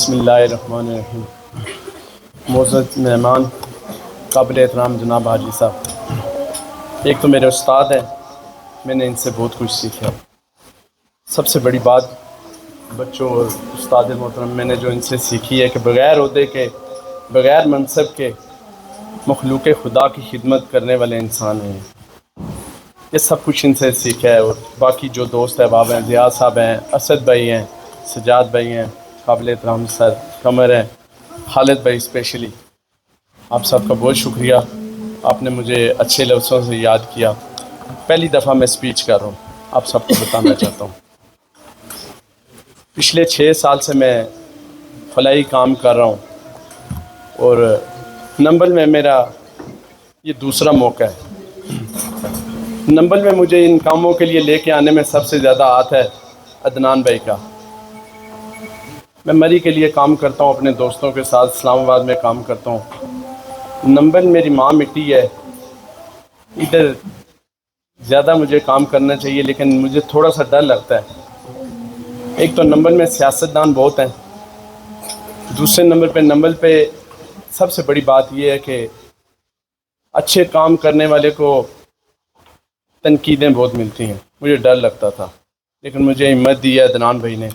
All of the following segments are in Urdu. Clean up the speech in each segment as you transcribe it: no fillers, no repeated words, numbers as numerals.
بسم اللہ الرحمن الرحیم۔ معزز مہمان، قابل احترام جناب حاجی صاحب، ایک تو میرے استاد ہیں، میں نے ان سے بہت کچھ سیکھا۔ سب سے بڑی بات بچوں اور استاد محترم میں نے جو ان سے سیکھی ہے کہ بغیر عہدے کے، بغیر منصب کے مخلوق خدا کی خدمت کرنے والے انسان ہیں۔ یہ سب کچھ ان سے سیکھا ہے۔ اور باقی جو دوست احباب ہیں، ضیاء صاحب ہیں، اسد بھائی ہیں، سجاد بھائی ہیں، قابل احترام سر قمر ہیں، خالد بھائی اسپیشلی، آپ سب کا بہت شکریہ۔ آپ نے مجھے اچھے لفظوں سے یاد کیا۔ پہلی دفعہ میں اسپیچ کر رہا ہوں، آپ سب کو بتانا چاہتا ہوں۔ پچھلے 6 سال سے میں فلاحی کام کر رہا ہوں اور نمبل میں میرا یہ دوسرا موقع ہے۔ نمبل میں مجھے ان کاموں کے لیے لے کے آنے میں سب سے زیادہ ہاتھ ہے عدنان بھائی کا۔ میں مری کے لیے کام کرتا ہوں، اپنے دوستوں کے ساتھ اسلام آباد میں کام کرتا ہوں۔ نمبل میری ماں مٹی ہے، ادھر زیادہ مجھے کام کرنا چاہیے لیکن مجھے تھوڑا سا ڈر لگتا ہے۔ ایک تو نمبل میں سیاستدان بہت ہیں، دوسرے نمبل پہ سب سے بڑی بات یہ ہے کہ اچھے کام کرنے والے کو تنقیدیں بہت ملتی ہیں۔ مجھے ڈر لگتا تھا لیکن مجھے ہمت دی ہے عدنان بھائی نے۔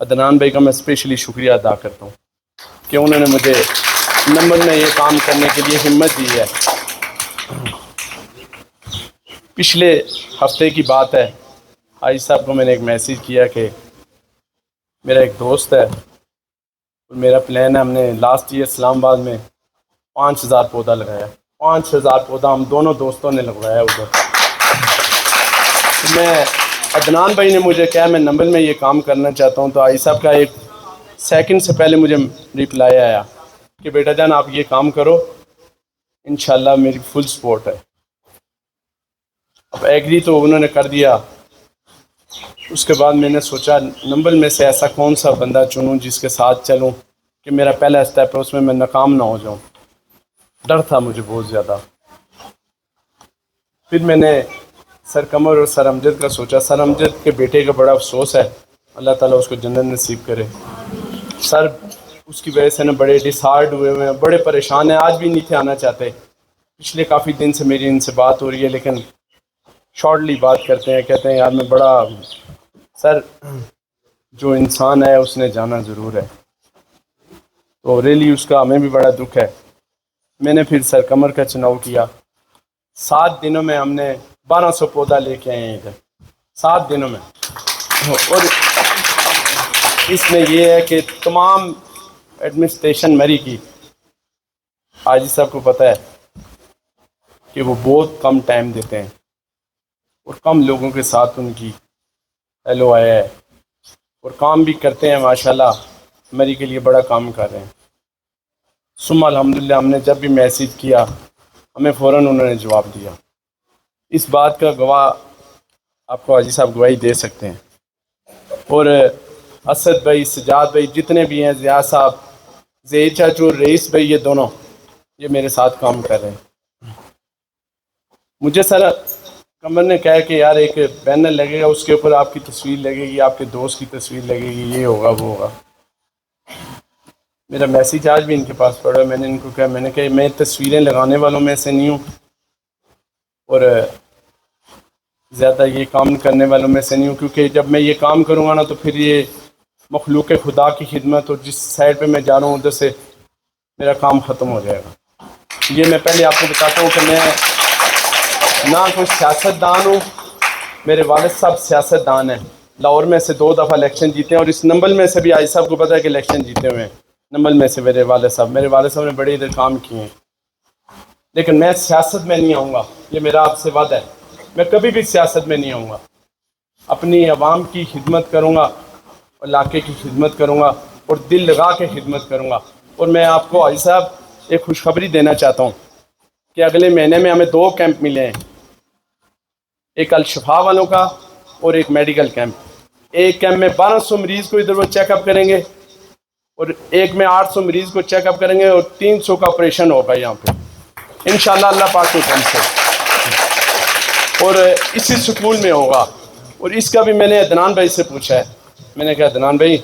عدنان بھائی کا میں اسپیشلی شکریہ ادا کرتا ہوں کہ انہوں نے مجھے نمبل میں یہ کام کرنے کے لیے ہمت دی ہے۔ پچھلے ہفتے کی بات ہے، حاجی صاحب کو میں نے ایک میسیج کیا کہ میرا ایک دوست ہے اور میرا پلان ہے، ہم نے لاسٹ ایئر اسلام آباد میں 5000 پودا لگایا۔ 5000 پودا ہم دونوں دوستوں نے لگوایا ادھر۔ میں عدنان بھائی نے مجھے کہا میں نمبل میں یہ کام کرنا چاہتا ہوں، تو حاجی صاحب کا ایک سیکنڈ سے پہلے مجھے ریپلائی آیا کہ بیٹا جان آپ یہ کام کرو، انشاءاللہ میری فل سپورٹ ہے۔ اب ایگری تو انہوں نے کر دیا۔ اس کے بعد میں نے سوچا نمبل میں سے ایسا کون سا بندہ چنوں جس کے ساتھ چلوں کہ میرا پہلا اسٹیپ ہے، اس میں ناکام نہ ہو جاؤں۔ ڈر تھا مجھے بہت زیادہ۔ پھر میں نے سر قمر اور سر امجد کا سوچا۔ سر امجد کے بیٹے کا بڑا افسوس ہے، اللہ تعالیٰ اس کو جنت نصیب کرے۔ سر اس کی وجہ سے نا بڑے ڈسہارڈ ہوئے ہوئے ہیں، بڑے پریشان ہیں، آج بھی نہیں تھے آنا چاہتے۔ پچھلے کافی دن سے میری ان سے بات ہو رہی ہے لیکن شارٹلی بات کرتے ہیں، کہتے ہیں یار میں بڑا سر جو انسان ہے اس نے جانا ضرور ہے، تو ریلی اس کا ہمیں بھی بڑا دکھ ہے۔ میں نے پھر سر قمر کا چناؤ کیا۔ 7 دنوں میں ہم نے 1200 پودا لے کے آئے ہیں ادھر، 7 دنوں میں۔ اور اس میں یہ ہے کہ تمام ایڈمنسٹریشن مری کی، حاجی صاحب کو پتہ ہے کہ وہ بہت کم ٹائم دیتے ہیں اور کم لوگوں کے ساتھ ان کی ایل او آئی ہے اور کام بھی کرتے ہیں ماشاءاللہ، مری کے لیے بڑا کام کر رہے ہیں۔ ثم الحمدللہ ہم نے جب بھی میسیج کیا ہمیں فوراً انہوں نے جواب دیا۔ اس بات کا گواہ آپ کو حاجی صاحب گواہی دے سکتے ہیں۔ اور اسد بھائی، سجاد بھائی، جتنے بھی ہیں، ضیاء صاحب، زہیر چاچو، رئیس بھائی، یہ دونوں یہ میرے ساتھ کام کر رہے ہیں۔ مجھے سر قمر نے کہا کہ یار ایک بینر لگے گا، اس کے اوپر آپ کی تصویر لگے گی، آپ کے دوست کی تصویر لگے گی، یہ ہوگا وہ ہوگا۔ میرا میسیج آج بھی ان کے پاس پڑا ہے۔ میں نے ان کو کہا، میں نے کہا میں تصویریں لگانے والوں میں سے نہیں ہوں اور زیادہ یہ کام کرنے والوں میں سے نہیں ہوں، کیونکہ جب میں یہ کام کروں گا نا تو پھر یہ مخلوق خدا کی خدمت اور جس سائڈ پہ میں جا رہا ہوں ادھر سے میرا کام ختم ہو جائے گا۔ یہ میں پہلے آپ کو بتاتا ہوں کہ میں نہ کوئی سیاستدان ہوں، میرے والد صاحب سیاستدان ہیں، لاہور میں سے 2 دفعہ الیکشن جیتے ہیں اور اس نمبل میں سے بھی حاجی صاحب کو پتہ ہے کہ الیکشن جیتے ہوئے ہیں۔ نمبل میں سے میرے والد صاحب نے بڑے ادھر کام کیے ہیں، لیکن میں سیاست میں نہیں آؤں گا، یہ میرا آپ سے وعدہ ہے۔ میں کبھی بھی سیاست میں نہیں آؤں گا، اپنی عوام کی خدمت کروں گا، علاقے کی خدمت کروں گا اور دل لگا کے خدمت کروں گا۔ اور میں آپ کو حاجی صاحب ایک خوشخبری دینا چاہتا ہوں کہ اگلے مہینے میں ہمیں 2 کیمپ ملے ہیں، ایک الشفا والوں کا اور ایک میڈیکل کیمپ۔ ایک کیمپ میں 1200 مریض کو ادھر وہ چیک اپ کریں گے اور ایک میں 800 مریض کو چیک اپ کریں گے اور 300 کا آپریشن ہوگا یہاں پہ انشاءاللہ اللہ پاک کے کرم سے، اور اسی سکول میں ہوگا۔ اور اس کا بھی میں نے عدنان بھائی سے پوچھا ہے، میں نے کہا عدنان بھائی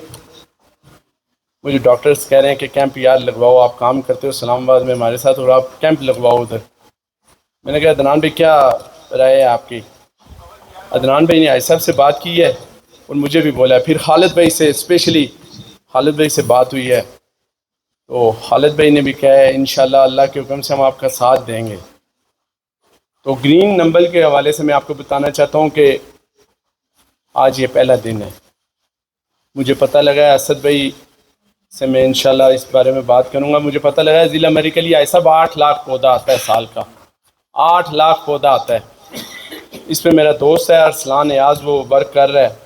مجھے ڈاکٹرز کہہ رہے ہیں کہ کیمپ یار لگواؤ، آپ کام کرتے ہو اسلام آباد میں ہمارے ساتھ اور آپ کیمپ لگواؤ ادھر۔ میں نے کہا عدنان بھائی کیا رائے ہے آپ کی؟ عدنان بھائی نے آئی صاحب سے بات کی ہے اور مجھے بھی بولا ہے، پھر خالد بھائی سے اسپیشلی خالد بھائی سے بات ہوئی ہے، تو خالد بھائی نے بھی کہا ہے انشاءاللہ اللہ کے حکم سے ہم آپ کا ساتھ دیں گے۔ تو گرین نمبر کے حوالے سے میں آپ کو بتانا چاہتا ہوں کہ آج یہ پہلا دن ہے، مجھے پتہ لگا ہے اسد بھائی سے میں انشاءاللہ اس بارے میں بات کروں گا، مجھے پتہ لگا ہے ضلع میڈیکلی آئی صاحب 8 لاکھ پودا آتا ہے سال کا، 8 لاکھ پودا آتا ہے۔ اس پہ میرا دوست ہے ارسلان ایاز، وہ ورک کر رہا ہے،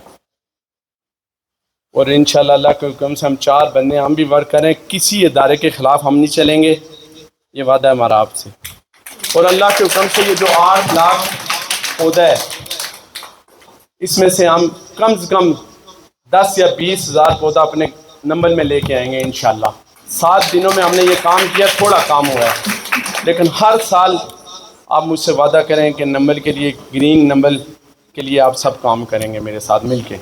اور انشاءاللہ اللہ کے حکم سے ہم 4 بندے ہم بھی ورک کریں، کسی ادارے کے خلاف ہم نہیں چلیں گے، یہ وعدہ ہے ہمارا آپ سے۔ اور اللہ کے حکم سے یہ جو 8 لاکھ پودا ہے، اس میں سے ہم کم سے کم 10 یا 20 ہزار پودا اپنے نمبر میں لے کے آئیں گے انشاءاللہ۔ 7 دنوں میں ہم نے یہ کام کیا، تھوڑا کام ہوا ہے، لیکن ہر سال آپ مجھ سے وعدہ کریں کہ نمبر کے لیے، گرین نمبر کے لیے آپ سب کام کریں گے میرے ساتھ مل کے۔